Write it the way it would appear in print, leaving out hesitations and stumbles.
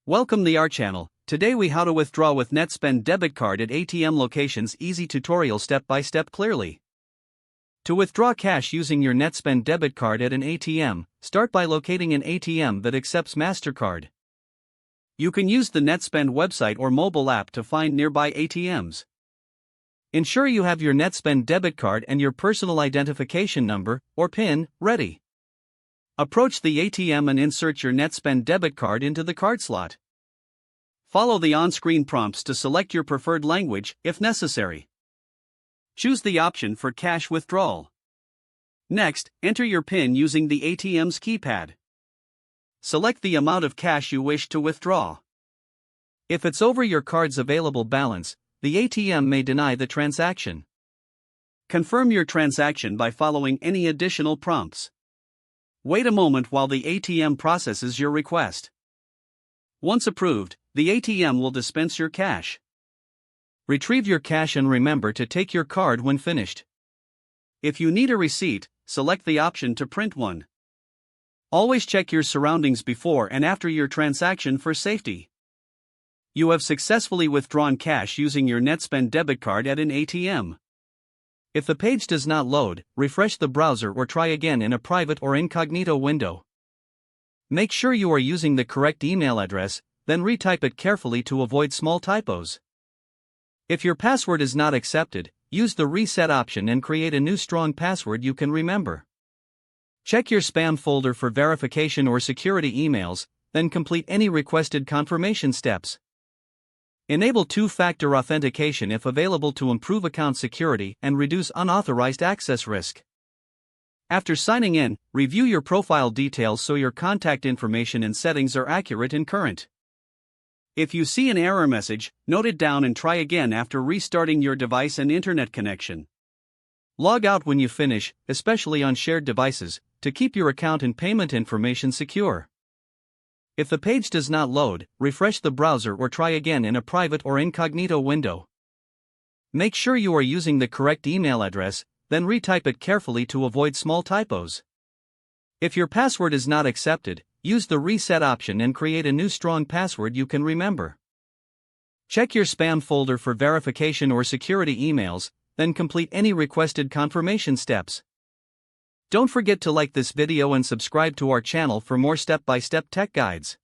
Welcome to our channel. Today we how to withdraw with Netspend debit card at ATM locations. Easy tutorial step by step clearly. To withdraw cash using your Netspend debit card at an ATM, start by locating an ATM that accepts MasterCard. You can use the Netspend website or mobile app to find nearby ATMs. Ensure you have your Netspend debit card and your personal identification number, or PIN, ready. Approach the ATM and insert your Netspend debit card into the card slot. Follow the on-screen prompts to select your preferred language, if necessary. Choose the option for cash withdrawal. Next, enter your PIN using the ATM's keypad. Select the amount of cash you wish to withdraw. If it's over your card's available balance, the ATM may deny the transaction. Confirm your transaction by following any additional prompts. Wait a moment while the ATM processes your request. Once approved, the ATM will dispense your cash. Retrieve your cash and remember to take your card when finished. If you need a receipt, select the option to print one. Always check your surroundings before and after your transaction for safety. You have successfully withdrawn cash using your Netspend debit card at an ATM. If the page does not load, refresh the browser or try again in a private or incognito window. Make sure you are using the correct email address, then retype it carefully to avoid small typos. If your password is not accepted, use the reset option and create a new strong password you can remember. Check your spam folder for verification or security emails, then complete any requested confirmation steps. Enable two-factor authentication if available to improve account security and reduce unauthorized access risk. After signing in, review your profile details so your contact information and settings are accurate and current. If you see an error message, note it down and try again after restarting your device and internet connection. Log out when you finish, especially on shared devices, to keep your account and payment information secure. If the page does not load, refresh the browser or try again in a private or incognito window. Make sure you are using the correct email address, then retype it carefully to avoid small typos. If your password is not accepted, use the reset option and create a new strong password you can remember. Check your spam folder for verification or security emails, then complete any requested confirmation steps. Don't forget to like this video and subscribe to our channel for more step-by-step tech guides.